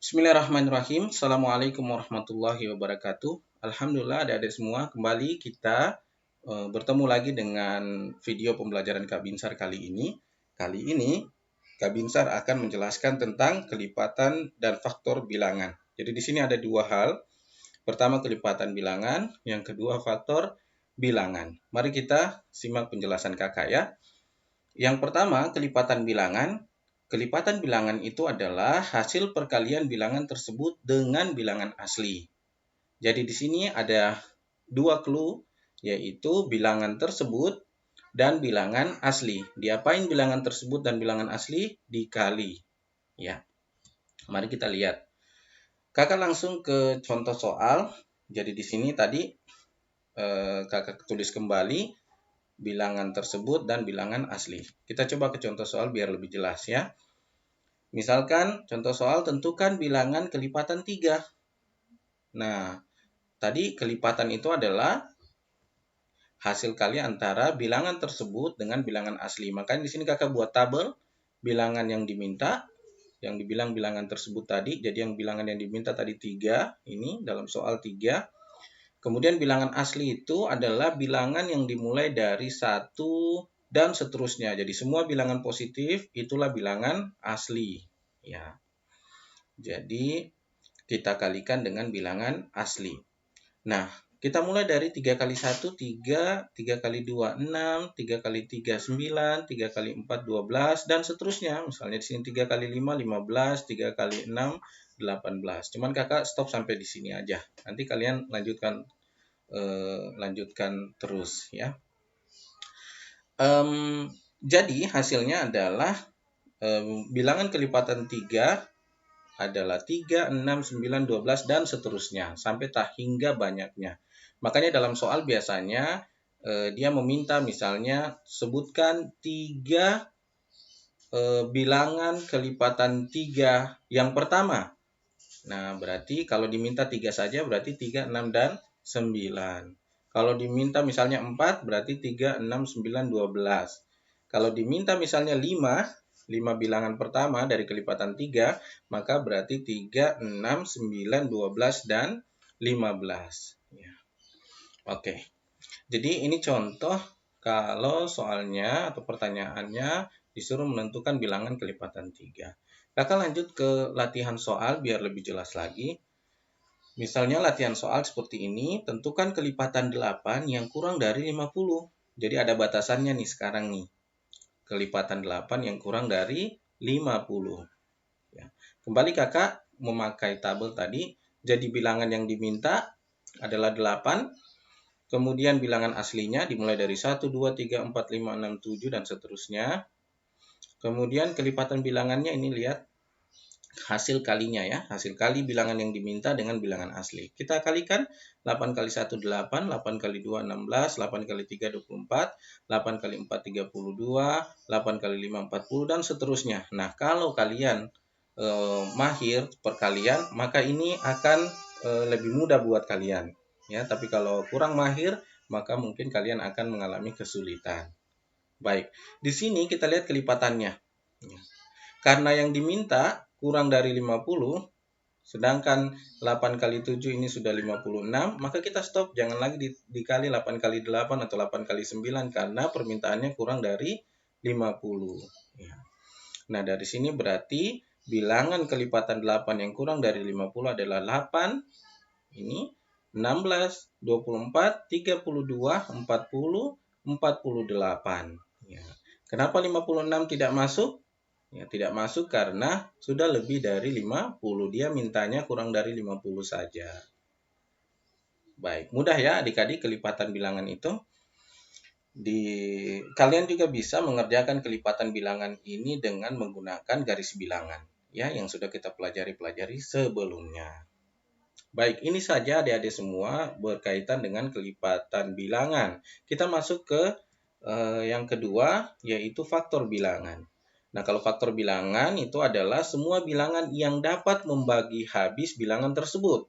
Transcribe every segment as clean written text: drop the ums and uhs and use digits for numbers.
Bismillahirrahmanirrahim. Assalamualaikum warahmatullahi wabarakatuh. Alhamdulillah adik-adik semua, kembali kita bertemu lagi dengan video pembelajaran Kak Binsar kali ini. Kali ini Kak Binsar akan menjelaskan tentang kelipatan dan faktor bilangan. Jadi di sini ada dua hal. Pertama kelipatan bilangan, yang kedua faktor bilangan. Mari kita simak penjelasan Kakak ya. Yang pertama, kelipatan bilangan. Kelipatan bilangan itu adalah hasil perkalian bilangan tersebut dengan bilangan asli. Jadi di sini ada dua clue, yaitu bilangan tersebut dan bilangan asli. Diapain bilangan tersebut dan bilangan asli? Dikali. Ya, mari kita lihat. Kakak langsung ke contoh soal. Jadi di sini tadi kakak tulis kembali bilangan tersebut dan bilangan asli. Kita coba ke contoh soal biar lebih jelas ya. Misalkan contoh soal tentukan bilangan kelipatan 3. Nah, tadi kelipatan itu adalah hasil kali antara bilangan tersebut dengan bilangan asli. Makanya di sini kakak buat tabel bilangan yang diminta, yang dibilang bilangan tersebut tadi. Jadi yang bilangan yang diminta tadi 3, ini dalam soal 3. Kemudian bilangan asli itu adalah bilangan yang dimulai dari 1 dan seterusnya. Jadi semua bilangan positif itulah bilangan asli. Ya. Jadi kita kalikan dengan bilangan asli. Nah, kita mulai dari 3 kali 1, 3, 3 kali 2, 6, 3 kali 3, 9, 3 kali 4, 12, dan seterusnya. Misalnya di sini 3 kali 5, 15, 3 kali 6, 18. Cuman kakak stop sampai di sini aja. Nanti kalian lanjutkan terus ya. Jadi hasilnya adalah bilangan kelipatan 3 adalah 3, 6, 9, 12, dan seterusnya. Sampai tak hingga banyaknya. Makanya dalam soal biasanya dia meminta misalnya sebutkan 3 bilangan kelipatan 3 yang pertama. Nah, berarti kalau diminta 3 saja berarti 3, 6, dan 9. Kalau diminta misalnya 4 berarti 3, 6, 9, 12. Kalau diminta misalnya 5 bilangan pertama dari kelipatan 3, maka berarti 3, 6, 9, 12, dan 15. Ya. Oke, jadi ini contoh kalau soalnya atau pertanyaannya disuruh menentukan bilangan kelipatan 3. Kakak lanjut ke latihan soal biar lebih jelas lagi. Misalnya latihan soal seperti ini, tentukan kelipatan 8 yang kurang dari 50. Jadi ada batasannya nih sekarang nih. Kelipatan 8 yang kurang dari 50. Ya. Kembali kakak memakai tabel tadi, jadi bilangan yang diminta adalah 8. Kemudian bilangan aslinya dimulai dari 1, 2, 3, 4, 5, 6, 7, dan seterusnya. Kemudian kelipatan bilangannya ini lihat hasil kalinya ya. Hasil kali bilangan yang diminta dengan bilangan asli. Kita kalikan 8 kali 1, 8, 8 kali 2, 16, 8 kali 3, 24, 8 kali 4, 32, 8 kali 5, 40, dan seterusnya. Nah, kalau kalian mahir perkalian, maka ini akan lebih mudah buat kalian. Ya, tapi kalau kurang mahir, maka mungkin kalian akan mengalami kesulitan. Baik, di sini kita lihat kelipatannya. Karena yang diminta kurang dari 50, sedangkan 8 kali 7 ini sudah 56, maka kita stop. Jangan lagi dikali 8 kali 8 atau 8 kali 9, karena permintaannya kurang dari 50. Nah, dari sini berarti bilangan kelipatan 8 yang kurang dari 50 adalah 8, ini 16, 24, 32, 40, 48. Ya. Kenapa 56 tidak masuk? Ya, tidak masuk karena sudah lebih dari 50. Dia mintanya kurang dari 50 saja. Baik, mudah ya adik-adik kelipatan bilangan itu. Kalian juga bisa mengerjakan kelipatan bilangan ini dengan menggunakan garis bilangan ya yang sudah kita pelajari sebelumnya. Baik, ini saja adik-adik semua berkaitan dengan kelipatan bilangan. Kita masuk ke yang kedua, yaitu faktor bilangan. Nah, kalau faktor bilangan itu adalah semua bilangan yang dapat membagi habis bilangan tersebut.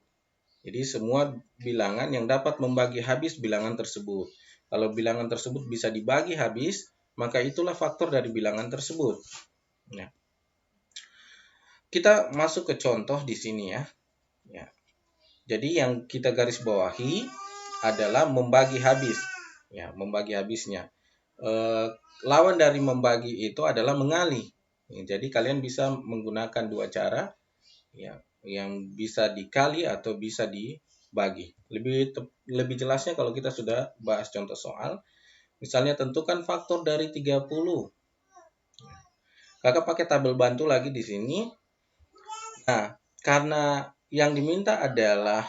Jadi semua bilangan yang dapat membagi habis bilangan tersebut. Kalau bilangan tersebut bisa dibagi habis, maka itulah faktor dari bilangan tersebut. Nah, kita masuk ke contoh di sini ya. Ya. Jadi yang kita garis bawahi adalah membagi habis. Ya, membagi habisnya. Lawan dari membagi itu adalah mengalih. Ya, jadi kalian bisa menggunakan dua cara, ya, yang bisa dikali atau bisa dibagi. Lebih jelasnya kalau kita sudah bahas contoh soal. Misalnya tentukan faktor dari 30. Kakak pakai tabel bantu lagi di sini. Nah, karena yang diminta adalah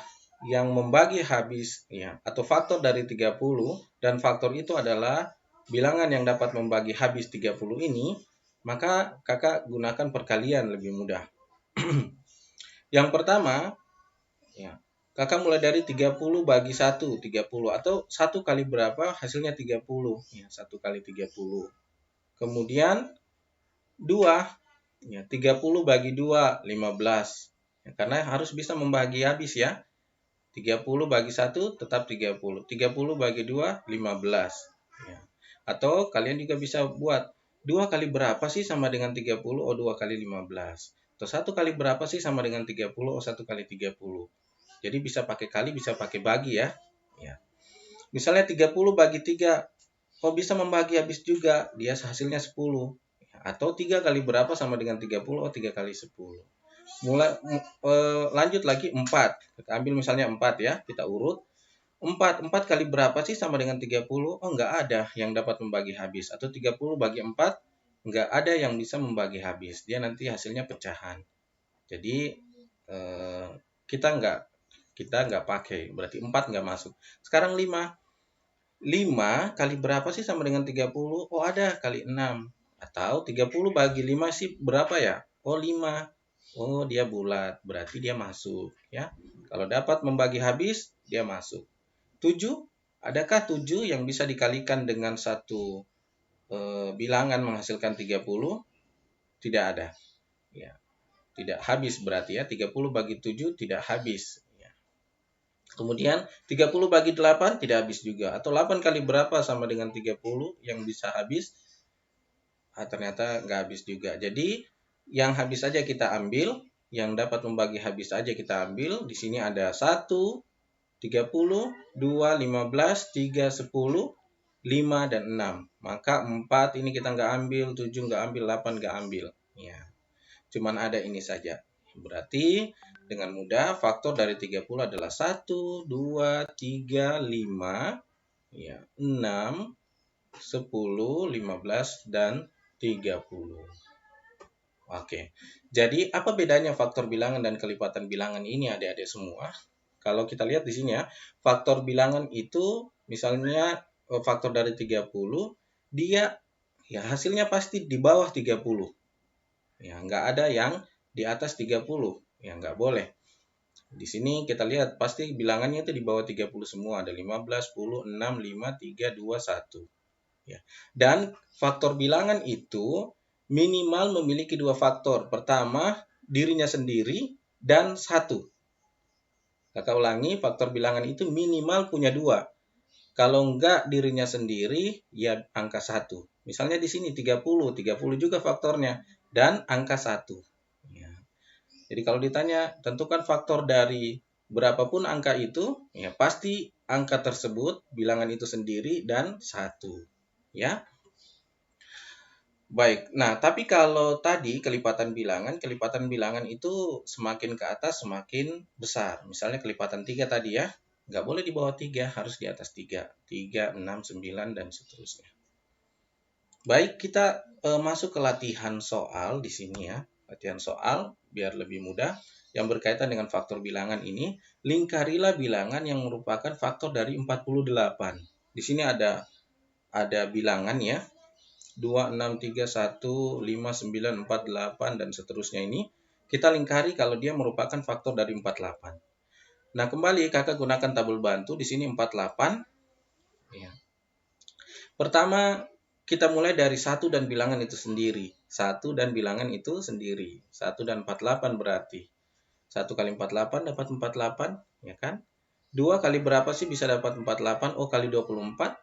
yang membagi habis ya atau faktor dari 30 dan faktor itu adalah bilangan yang dapat membagi habis 30 ini, maka Kakak gunakan perkalian lebih mudah. Yang pertama, ya, Kakak mulai dari 30 bagi 1, 30 atau 1 kali berapa hasilnya 30, ya, 1 kali 30. Kemudian 2, ya, 30 bagi 2, 15. Ya, karena harus bisa membagi habis ya. 30 bagi 1 tetap 30. 30 bagi 2, 15. Ya. Atau kalian juga bisa buat 2 kali berapa sih sama dengan 30? Oh, 2 kali 15. Atau 1 kali berapa sih sama dengan 30? Oh, 1 kali 30. Jadi bisa pakai kali, bisa pakai bagi ya. Ya. Misalnya 30 bagi 3. Oh, bisa membagi habis juga. Dia hasilnya 10. Atau 3 kali berapa sama dengan 30? Oh, 3 kali 10. Lanjut lagi 4. Kita ambil misalnya 4 ya, kita urut. 4 kali berapa sih sama dengan 30? Oh, enggak ada yang dapat membagi habis. Atau 30 bagi 4, enggak ada yang bisa membagi habis. Dia nanti hasilnya pecahan. Jadi kita enggak pakai, berarti 4 enggak masuk. Sekarang 5. 5 kali berapa sih sama dengan 30? Oh, ada, kali 6. Atau 30 bagi 5 sih berapa ya? Oh, 5. Oh, dia bulat, berarti dia masuk ya. Kalau dapat membagi habis, dia masuk. 7, adakah 7 yang bisa dikalikan dengan satu bilangan menghasilkan 30? Tidak ada. Ya. Tidak habis berarti ya. 30 bagi 7 tidak habis. Ya. Kemudian 30 bagi 8 tidak habis juga. Atau 8 kali berapa sama dengan 30 yang bisa habis? Ternyata nggak habis juga. Jadi yang habis saja kita ambil, yang dapat membagi habis saja kita ambil. Di sini ada 1, 30, 2, 15, 3, 10, 5, dan 6. Maka 4 ini kita nggak ambil, 7 nggak ambil, 8 nggak ambil. Ya, cuman ada ini saja. Berarti dengan mudah faktor dari 30 adalah 1, 2, 3, 5, ya, 6, 10, 15, dan 30. Oke, jadi apa bedanya faktor bilangan dan kelipatan bilangan ini adik-adik semua? Kalau kita lihat di sini ya, faktor bilangan itu misalnya faktor dari 30, dia ya hasilnya pasti di bawah 30. Ya, nggak ada yang di atas 30. Ya, nggak boleh. Di sini kita lihat pasti bilangannya itu di bawah 30 semua. Ada 15, 10, 6, 5, 3, 2, 1. Ya. Dan faktor bilangan itu minimal memiliki dua faktor. Pertama, dirinya sendiri dan 1. Kakak ulangi, faktor bilangan itu minimal punya 2. Kalau enggak dirinya sendiri, ya angka 1. Misalnya di sini 30 juga faktornya, dan angka 1. Ya. Jadi kalau ditanya, tentukan faktor dari berapapun angka itu, ya pasti angka tersebut, bilangan itu sendiri, dan 1. Ya. Baik, nah tapi kalau tadi kelipatan bilangan itu semakin ke atas semakin besar. Misalnya kelipatan 3 tadi ya, nggak boleh di bawah 3, harus di atas 3. 3, 6, 9, dan seterusnya. Baik, kita masuk ke latihan soal di sini ya. Latihan soal biar lebih mudah. Yang berkaitan dengan faktor bilangan ini, lingkarilah bilangan yang merupakan faktor dari 48. Di sini ada bilangan ya. 2, 6, 3, 1, 5, 9, 4, 8, dan seterusnya ini, kita lingkari kalau dia merupakan faktor dari 48. Nah, kembali kakak gunakan tabel bantu, di sini 48. Ya. Pertama, kita mulai dari 1 dan bilangan itu sendiri. 1 dan bilangan itu sendiri. 1 dan 48 berarti. 1 kali 48 dapat 48, ya kan? 2 kali berapa sih bisa dapat 48? Oh, kali 24.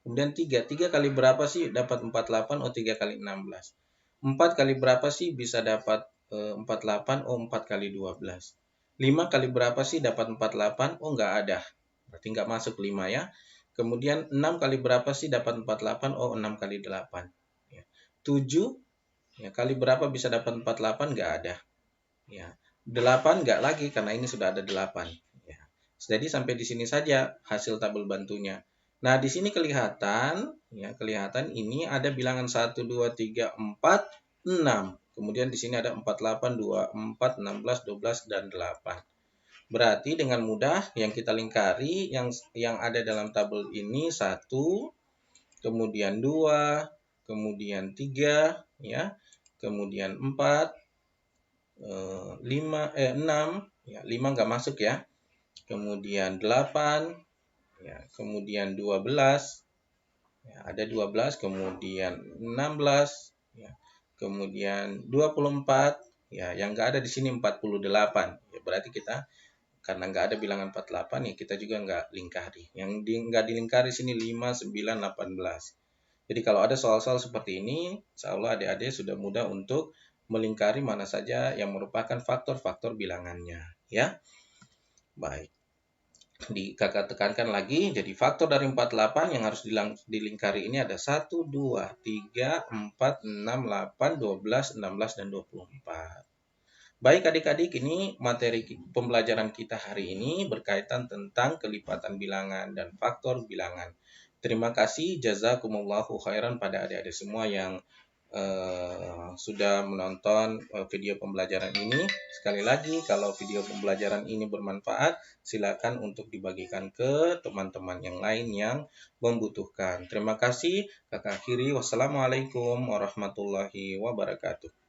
Kemudian 3 kali berapa sih dapat 48? Oh, 3 kali 16. 4 kali berapa sih bisa dapat 48, oh 4 kali 12. 5 kali berapa sih dapat 48? Oh nggak ada, berarti nggak masuk 5 ya. Kemudian 6 kali berapa sih dapat 48? Oh 6 kali 8. Ya. 7 ya, kali berapa bisa dapat 48? Nggak ada. Ya. 8 nggak lagi karena ini sudah ada 8. Ya. Jadi sampai di sini saja hasil tabel bantunya. Nah, di sini kelihatan ya, kelihatan ini ada bilangan 1 2 3 4 6. Kemudian di sini ada 48 24 16 12 dan 8. Berarti dengan mudah yang kita lingkari yang ada dalam tabel ini 1, kemudian 2, kemudian 3 ya, kemudian 4, 6 ya, 5 nggak masuk ya. Kemudian 8 ya, kemudian 12 ya, ada 12, kemudian 16 ya, kemudian 24 ya, yang nggak ada di sini 48 ya, berarti kita karena nggak ada bilangan 48 ya kita juga nggak lingkari. Yang nggak dilingkari sini 5, 9, 18. Jadi kalau ada soal-soal seperti ini, insya Allah adik-adik sudah mudah untuk melingkari mana saja yang merupakan faktor-faktor bilangannya. Ya, baik. Kakak tekankan lagi, jadi faktor dari 48 yang harus dilingkari ini ada 1, 2, 3, 4, 6, 8, 12, 16, dan 24. Baik adik-adik, ini materi pembelajaran kita hari ini berkaitan tentang kelipatan bilangan dan faktor bilangan. Terima kasih, jazakumullahu khairan pada adik-adik semua yang sudah menonton video pembelajaran ini. Sekali lagi, kalau video pembelajaran ini bermanfaat, silakan untuk dibagikan ke teman-teman yang lain yang membutuhkan. Terima kasih, kakak akhiri. Wassalamualaikum warahmatullahi wabarakatuh.